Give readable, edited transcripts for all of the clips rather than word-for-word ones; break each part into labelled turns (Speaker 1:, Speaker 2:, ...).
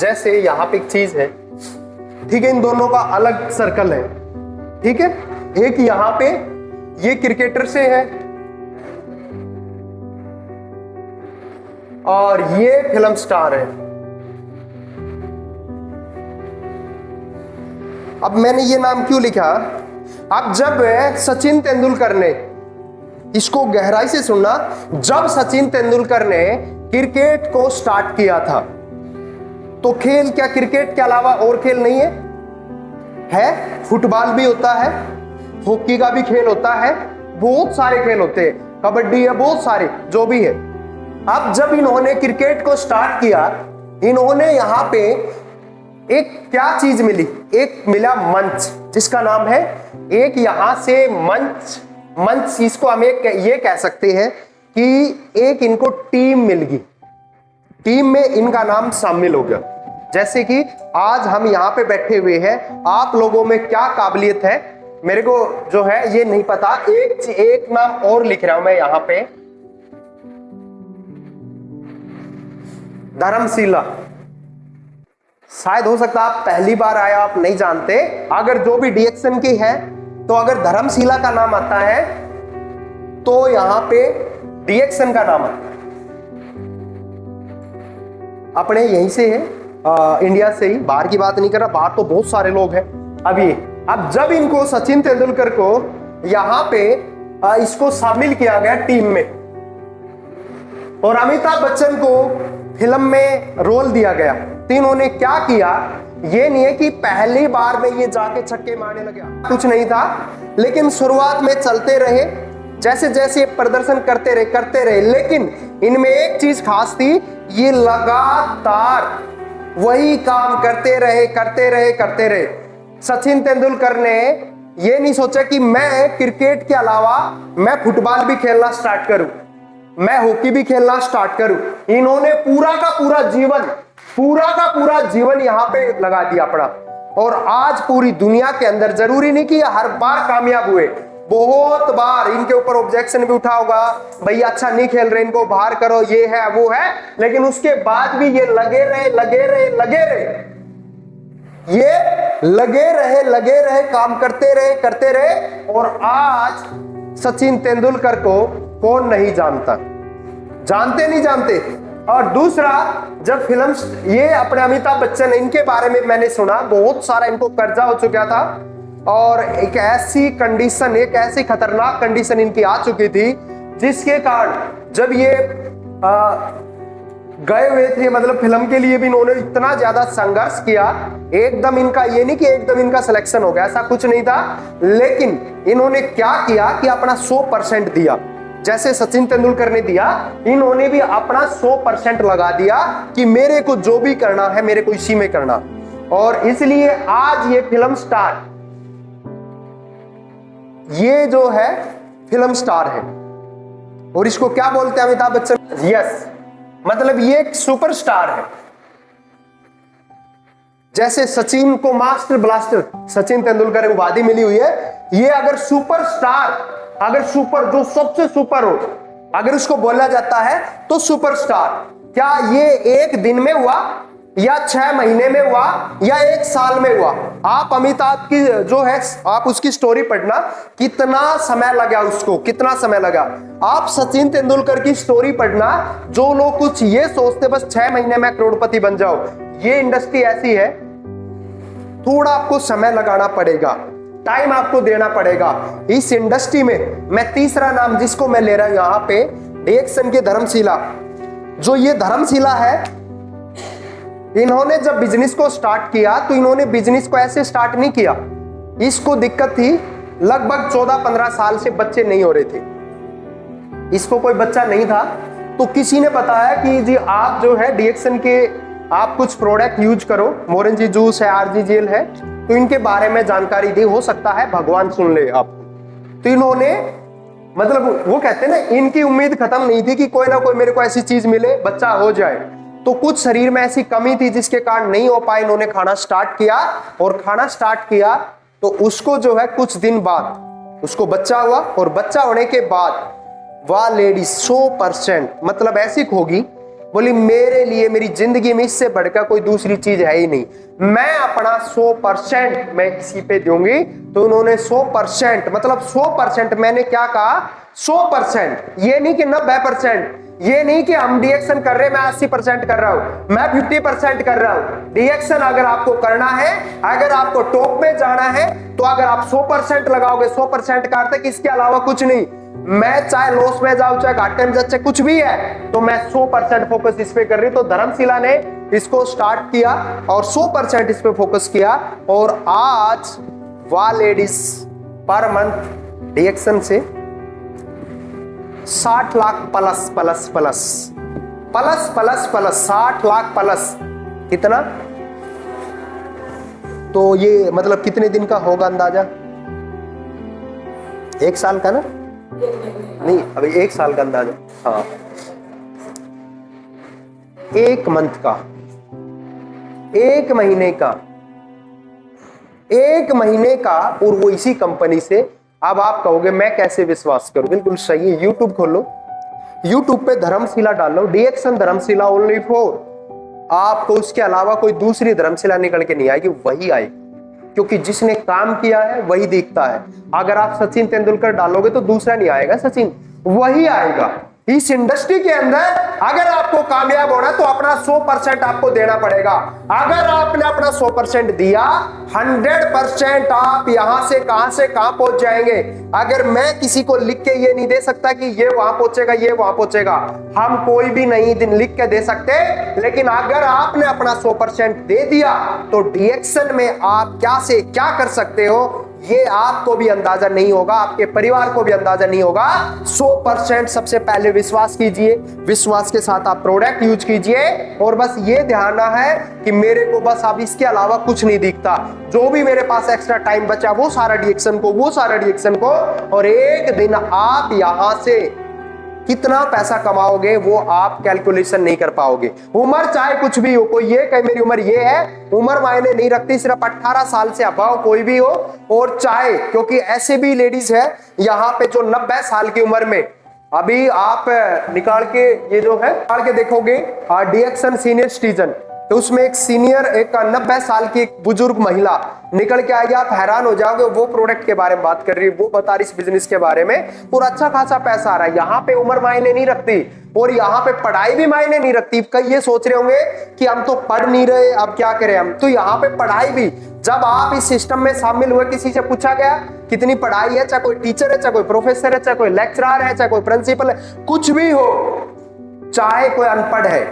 Speaker 1: जैसे यहाँ पे एक चीज है, ठीक है, इन दोनों का अलग सर्कल है, ठीक है। एक यहाँ पे ये क्रिकेटर से है और ये फिल्म स्टार है। अब मैंने ये नाम क्यों लिखा? अब जब सचिन तेंदुलकर ने, इसको गहराई से सुनना, जब सचिन तेंदुलकर ने क्रिकेट को स्टार्ट किया था तो खेल क्या क्रिकेट के अलावा और खेल नहीं है? है, फुटबॉल भी होता है, हॉकी का भी खेल होता है, बहुत सारे खेल होते हैं, कबड्डी है, बहुत सारे जो भी है। अब जब इन्होंने क्रिकेट को स्टार्ट किया, इन्होंने यहां पे एक क्या चीज मिली? एक मिला मंच, जिसका नाम है, एक यहां से मंच इसको हम ये कह सकते हैं कि एक इनको टीम मिल गई, टीम में इनका नाम शामिल हो गया। जैसे कि आज हम यहां पे बैठे हुए हैं, आप लोगों में क्या काबिलियत है मेरे को जो है ये नहीं पता। एक नाम और लिख रहा हूं मैं यहां पे, धर्मशिला। शायद हो सकता आप पहली बार आया, आप नहीं जानते। अगर जो भी डीएक्शन की है तो अगर धर्मशिला का नाम आता है तो यहां पे डीएक्शन का नाम आता है। अपने यहीं से है, इंडिया से ही, बाहर की बात नहीं कर रहा, बाहर तो बहुत सारे लोग हैं। अब जब इनको सचिन तेंदुलकर को यहां पे इसको शामिल किया गया टीम में और अमिताभ बच्चन को फिल्म में रोल दिया गया, तो इन्होंने क्या किया? ये नहीं है कि पहली बार में ये जाके छक्के मारने लगे, कुछ नहीं था। लेकिन शुरुआत में चलते रहे, जैसे जैसे प्रदर्शन करते रहे, लेकिन इनमें एक चीज खास थी, ये लगातार वही काम करते रहे। सचिन तेंदुलकर ने ये नहीं सोचा कि मैं क्रिकेट के अलावा मैं फुटबॉल भी खेलना स्टार्ट करूं, मैं हॉकी भी खेलना स्टार्ट करूं। इन्होंने पूरा का पूरा जीवन यहां पे लगा दिया अपना, और आज पूरी दुनिया के अंदर, जरूरी नहीं कि हर बार कामयाब हुए, बहुत बार इनके ऊपर ऑब्जेक्शन भी उठा होगा, भैया अच्छा नहीं खेल रहे, इनको बाहर करो, ये है वो है, लेकिन उसके बाद भी ये लगे रहे, काम करते रहे। और आज सचिन तेंदुलकर को कौन नहीं जानता? नहीं जानते। और दूसरा, जब फिल्म ये अपने अमिताभ बच्चन, इनके बारे में मैंने सुना, बहुत सारा इनको कर्जा हो चुका था और एक ऐसी खतरनाक कंडीशन इनकी आ चुकी थी, जिसके कारण जब ये गए हुए थे, मतलब फिल्म के लिए भी इन्होंने इतना ज्यादा संघर्ष किया। एकदम इनका ये नहीं कि एकदम इनका सिलेक्शन हो गया, ऐसा कुछ नहीं था, लेकिन इन्होंने क्या किया कि अपना 100% दिया। जैसे सचिन तेंदुलकर ने दिया, इन्होंने भी अपना 100% लगा दिया कि मेरे को जो भी करना है, मेरे को इसी में करना। और इसलिए आज ये फिल्म स्टार, ये जो है फिल्म स्टार है। और इसको क्या बोलते हैं अमिताभ बच्चन? यस, मतलब ये एक सुपरस्टार है। जैसे सचिन को मास्टर ब्लास्टर सचिन तेंदुलकर को उपाधि मिली हुई है, ये अगर सुपरस्टार, अगर सुपर, जो सबसे सुपर हो, अगर उसको बोला जाता है तो सुपरस्टार। क्या ये एक दिन में हुआ या 6 महीने में हुआ या 1 साल में हुआ? आप अमिताभ की जो है, आप उसकी स्टोरी पढ़ना, कितना समय लगा उसको, कितना समय लगा। आप सचिन तेंदुलकर की स्टोरी पढ़ना, जो लोग कुछ ये सोचते बस 6 महीने में करोड़पति बन जाओ, ये इंडस्ट्री ऐसी है, थोड़ा आपको समय लगाना पड़ेगा, टाइम आपको देना पड़ेगा इस इंडस्ट्री में। मैं तीसरा नाम जिसको मैं ले रहा हूं यहां पे, डीएक्शन के धर्मशिला। जो ये धर्मशिला है, इन्होंने जब बिजनेस को स्टार्ट किया तो इन्होंने बिजनेस को ऐसे स्टार्ट नहीं किया, इसको दिक्कत थी, लगभग 14-15 साल से बच्चे नहीं हो रहे थे, इसको कोई बच्चा नहीं था। तो किसी ने बताया कि जी आप जो है डीएक्शन के आप कुछ प्रोडक्ट यूज करो, मोरेंजी जूस है, आरजी जेल है, तो इनके बारे में जानकारी दी, हो सकता है भगवान सुन ले आपको। तो इन्होंने, मतलब वो कहते हैं ना, इनकी उम्मीद खत्म नहीं थी कि कोई ना कोई मेरे को ऐसी चीज मिले, बच्चा हो जाए। तो कुछ शरीर में ऐसी कमी थी जिसके कारण नहीं हो पाए, इन्होंने खाना स्टार्ट किया, और खाना स्टार्ट किया तो उसको जो है कुछ दिन बाद उसको बच्चा हुआ, और बच्चा होने के बाद वह लेडी 100%, मतलब ऐसी होगी बोली मेरे लिए मेरी जिंदगी में इससे बढ़कर कोई दूसरी चीज है ही नहीं, मैं अपना 100% मैं किसी पे दूंगी। तो उन्होंने 100% मतलब 100%, मैंने क्या कहा 100%, ये नहीं कि 90%, ये नहीं कि हम डीएक्शन कर रहे हैं मैं 80% कर रहा हूं, मैं 50% कर रहा हूं। डीएक्शन अगर आपको करना है, अगर आपको टॉप में जाना है, तो अगर आप 100% लगाओगे, 100% का अर्थ है कि इसके अलावा कुछ नहीं, मैं चाहे लॉस में जाऊं चाहे घाटे में जाऊं चाहे कुछ भी है, तो मैं 100% फोकस इस पे कर रही। तो धर्मशिला ने इसको स्टार्ट किया और 100% इस पे फोकस किया, और आज वाह लेडीज पर मंथ डीएक्शन से 60 lakh plus plus plus plus plus plus 60 lakh plus, कितना? तो ये मतलब कितने दिन का होगा अंदाजा? 1 साल का ना? नहीं, अभी 1 साल का अंदाजा, हाँ 1 मंथ का, 1 महीने का, 1 महीने का, और वो इसी कंपनी से। अब आप कहोगे मैं कैसे विश्वास करूं? बिल्कुल सही है, यूट्यूब खोलो, यूट्यूब पे धर्मशिला डालो, डीएक्शन धर्मशिला ओनली फॉर, आपको उसके अलावा कोई दूसरी धर्मशिला निकल के नहीं आएगी, वही आएगी, क्योंकि जिसने काम किया है वही दिखता है। अगर आप सचिन तेंदुलकर डालोगे तो दूसरा नहीं आएगा, सचिन वही आएगा। इस इंडस्ट्री के अंदर अगर आपको कामयाब होना तो अपना 100% आपको देना पड़ेगा। अगर आपने अपना 100% दिया, 100% आप यहां से कहां पहुंच जाएंगे। अगर मैं किसी को लिख के ये नहीं दे सकता कि ये वहां पहुंचेगा, ये वहां पहुंचेगा, हम कोई भी नहीं दिन लिख के दे सकते, लेकिन अगर आपने अपना 100% दे दिया तो डीएक्शन में आप क्या से क्या कर सकते हो ये आपको भी अंदाजा नहीं होगा, आपके परिवार को भी अंदाजा नहीं होगा। 100% सबसे पहले विश्वास कीजिए, विश्वास के साथ आप प्रोडक्ट यूज कीजिए, और बस ये ध्यान है कि मेरे को बस अब इसके अलावा कुछ नहीं दिखता, जो भी मेरे पास एक्स्ट्रा टाइम बचा वो सारा डीएक्शन को, और एक दिन आप यहां से कितना पैसा कमाओगे वो आप कैलकुलेशन नहीं कर पाओगे। उम्र चाहे कुछ भी हो, कोई ये कहे मेरी उम्र ये है, उम्र मायने नहीं रखती, सिर्फ 18 साल से अभाव कोई भी हो, और चाहे, क्योंकि ऐसे भी लेडीज है यहाँ पे जो 90 साल की उम्र में, अभी आप निकाल के ये जो है निकाल के देखोगे डीएक्शन सीनियर सिटीजन, तो उसमें एक सीनियर, एक 90 साल की एक बुजुर्ग महिला निकल के आएगी, आप हैरान हो जाओगे। वो प्रोडक्ट के बारे में बात कर रही है, वो बता रही इस बिजनेस के बारे में, और अच्छा खासा पैसा आ रहा है। यहाँ पे उम्र मायने नहीं रखती, और यहाँ पे पढ़ाई भी मायने नहीं रखती। कई ये सोच रहे होंगे कि हम तो पढ़ नहीं रहे, अब क्या करें हम, तो यहाँ पे पढ़ाई भी, जब आप इस सिस्टम में शामिल हुए, किसी से पूछा गया कितनी पढ़ाई है, चाहे कोई टीचर है, चाहे कोई प्रोफेसर है, चाहे कोई लेक्चरर है, चाहे कोई प्रिंसिपल है, कुछ भी हो, चाहे कोई अनपढ़ है,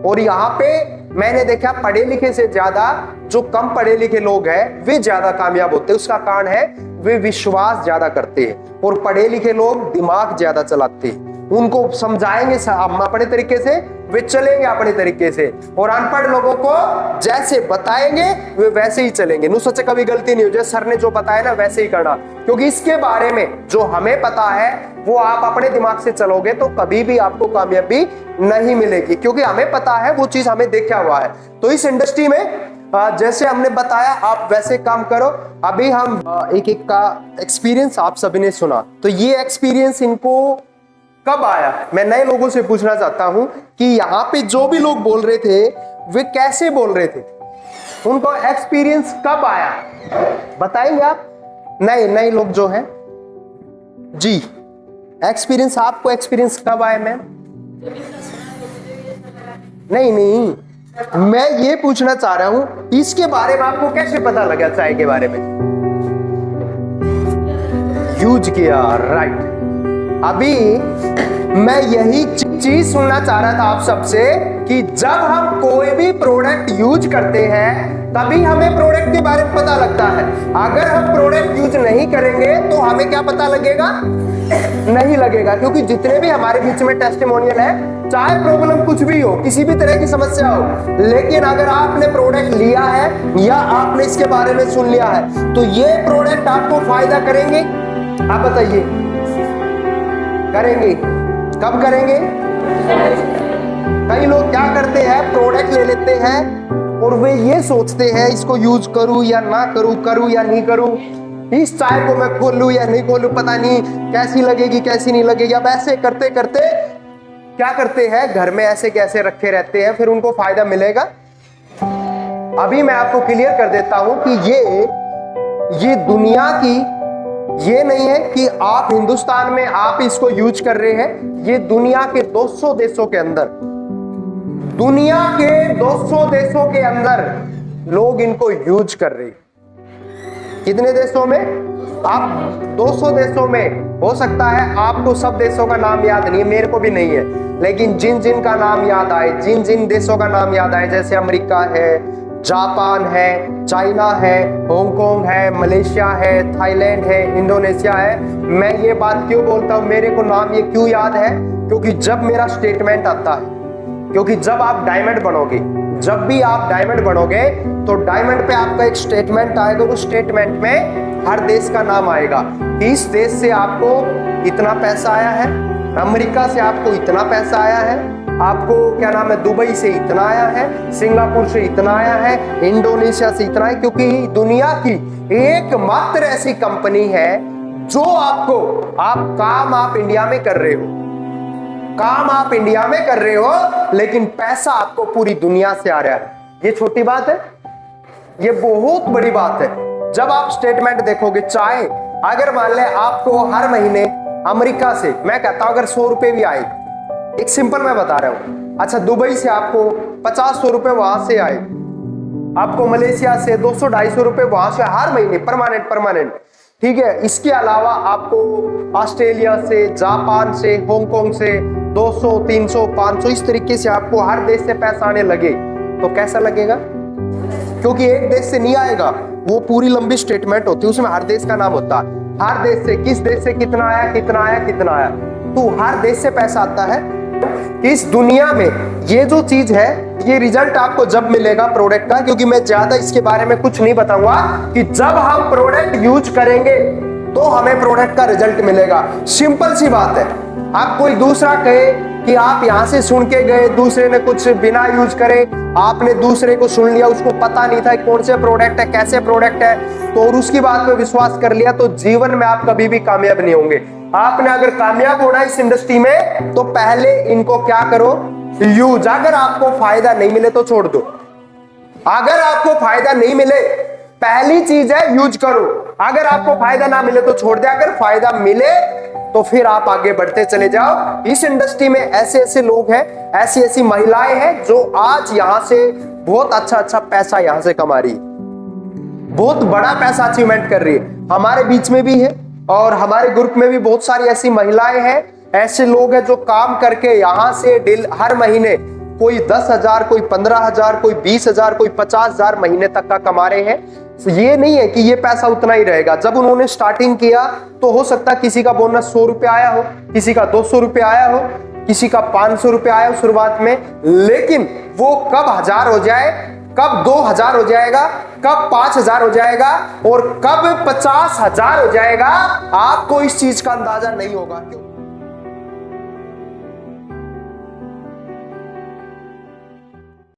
Speaker 1: और यहाँ पे मैंने देखा पढ़े लिखे से ज्यादा जो कम पढ़े लिखे लोग हैं वे ज्यादा कामयाब होते हैं। उसका कारण है वे विश्वास ज्यादा करते हैं, और पढ़े लिखे लोग दिमाग ज्यादा चलाते हैं। उनको समझाएंगे अपने तरीके से, वे चलेंगे अपने तरीके से, और अनपढ़ लोगों को जैसे बताएंगे वे वैसे ही चलेंगे। नु सोचे कभी गलती नहीं हो, जैसे सर ने जो बताया ना वैसे ही करना, क्योंकि इसके बारे में जो हमें पता है वो आप अपने दिमाग से चलोगे तो कभी भी आपको कामयाबी नहीं मिलेगी, क्योंकि हमें पता है वो चीज हमें देखा हुआ है। तो इस इंडस्ट्री में जैसे हमने बताया आप वैसे काम करो। अभी हम एक एक का एक्सपीरियंस आप सभी ने सुना, तो ये एक्सपीरियंस इनको कब आया, मैं नए लोगों से पूछना चाहता हूं कि यहाँ पे जो भी लोग बोल रहे थे वे कैसे बोल रहे थे, उनको एक्सपीरियंस कब आया बताएंगे आप? नए लोग जो हैं जी, एक्सपीरियंस, आपको एक्सपीरियंस कब आया मैम? नहीं, मैं ये पूछना चाह रहा हूं इसके बारे में आपको कैसे पता लगा, चाय के बारे में यूज किया, राइट। अभी मैं यही चीज सुनना चाह रहा था आप सबसे कि जब हम कोई भी प्रोडक्ट यूज करते हैं तभी हमें प्रोडक्ट के बारे में पता लगता है। अगर हम प्रोडक्ट यूज नहीं करेंगे तो हमें क्या पता लगेगा? नहीं लगेगा, क्योंकि जितने भी हमारे बीच में टेस्टिमोनियल है, चाहे प्रॉब्लम कुछ भी हो, किसी भी तरह की समस्या हो, लेकिन अगर आपने प्रोडक्ट लिया है या आपने इसके बारे में सुन लिया है तो ये प्रोडक्ट आपको फायदा करेंगे। आप बताइए, करेंगे? कब करेंगे? कई लोग क्या करते हैं, प्रोडक्ट ले लेते हैं और वे ये सोचते हैं इसको यूज करूं या ना करूं या नहीं करूं, इस चाय को मैं खोलूं या नहीं खोलूं, पता नहीं कैसी लगेगी कैसी नहीं लगेगी। अब ऐसे करते करते क्या करते हैं, घर में ऐसे कैसे रखे रहते हैं, फिर उनको फायदा मिलेगा। अभी मैं आपको क्लियर कर देता हूं कि ये दुनिया की, ये नहीं है कि आप हिंदुस्तान में आप इसको यूज कर रहे हैं, ये दुनिया के 200 देशों के अंदर, दुनिया के 200 देशों के अंदर लोग इनको यूज कर रहे हैं। कितने देशों में? आप 200 देशों में। हो सकता है आपको सब देशों का नाम याद नहीं है, मेरे को भी नहीं है, लेकिन जिन जिन का नाम याद आए, जिन जिन देशों का नाम याद आए, जैसे अमेरिका है, जापान है, चाइना है, हांगकांग है, मलेशिया है, थाईलैंड है, इंडोनेशिया है। मैं ये बात क्यों बोलता हूं, मेरे को नाम ये क्यों याद है? क्योंकि जब मेरा स्टेटमेंट आता है, क्योंकि जब आप डायमंड बनोगे, जब भी आप डायमंड बनोगे तो डायमंड पे आपका एक स्टेटमेंट आएगा, उस स्टेटमेंट में हर देश का नाम आएगा। इस देश से आपको इतना पैसा आया है, अमेरिका से आपको इतना पैसा आया है, आपको क्या नाम है, दुबई से इतना आया है, सिंगापुर से इतना आया है, इंडोनेशिया से इतना है। क्योंकि दुनिया की एकमात्र ऐसी कंपनी है जो आपको, काम आप इंडिया में कर रहे हो, काम आप इंडिया में कर रहे हो, लेकिन पैसा आपको पूरी दुनिया से आ रहा है। ये छोटी बात है, ये बहुत बड़ी बात है। जब आप स्टेटमेंट देखोगे, चाहे अगर मान ले आपको हर महीने अमेरिका से, मैं कहता हूं अगर 100 रुपए भी आए, एक सिंपल मैं बता रहा हूं, अच्छा दुबई से आपको 50-100 रुपए वहां से आए, आपको मलेशिया से 200-250 रुपए वहां से हर महीने परमानेंट, ठीक है। इसके अलावा आपको ऑस्ट्रेलिया से, जापान से, हांगकांग से 200, 300, 500 इस तरीके से आपको हर देश से पैसा आने लगे तो कैसा लगेगा? क्योंकि एक देश से नहीं आएगा, वो पूरी लंबी स्टेटमेंट होती है, उसमें हर देश का नाम होता है, हर देश से, किस देश से कितना आया, कितना आया, कितना आया, तो हर देश से पैसा आता है। इस दुनिया में ये जो चीज है, ये रिजल्ट आपको जब मिलेगा प्रोडक्ट का, क्योंकि मैं ज्यादा इसके बारे में कुछ नहीं बताऊंगा, कि जब हम प्रोडक्ट यूज करेंगे तो हमें प्रोडक्ट का रिजल्ट मिलेगा। सिंपल सी बात है। आप कोई दूसरा कहे कि आप यहां से सुन के गए, दूसरे ने कुछ बिना यूज करे, आपने दूसरे को सुन लिया, उसको पता नहीं था कौन से प्रोडक्ट है, कैसे प्रोडक्ट है, तो और उसकी बात पे विश्वास कर लिया, तो जीवन में आप कभी भी कामयाब नहीं होंगे। आपने अगर कामयाब होना इस इंडस्ट्री में, तो पहले इनको क्या करो, यूज। अगर आपको फायदा नहीं मिले तो छोड़ दो। अगर आपको फायदा नहीं मिले, पहली चीज है यूज करो। अगर आपको फायदा ना मिले तो छोड़ दे, अगर फायदा मिले तो फिर आप आगे बढ़ते चले जाओ। इस इंडस्ट्री में ऐसे ऐसे लोग हैं, ऐसी ऐसी महिलाएं हैं जो आज यहां से बहुत अच्छा पैसा यहां से कमा रही है, बहुत बड़ा पैसा अचीवमेंट कर रही है। हमारे बीच में भी है और हमारे ग्रुप में भी बहुत सारी ऐसी महिलाएं हैं, ऐसे लोग हैं जो काम करके यहां से हर महीने कोई 10,000, कोई 15,000, कोई 20,000, कोई 50,000 महीने तक का कमा रहे हैं। ये नहीं है कि ये पैसा उतना ही रहेगा। जब उन्होंने स्टार्टिंग किया तो हो सकता है किसी का बोनस 100 रुपए आया हो, किसी का 200 रुपए आया हो, किसी का 500 रुपए आया हो शुरुआत में, लेकिन वो कब 1000 हो जाए, कब 2000 हो जाएगा, कब 5000 हो जाएगा और कब 50,000 हो जाएगा, आपको इस चीज का अंदाजा नहीं होगा।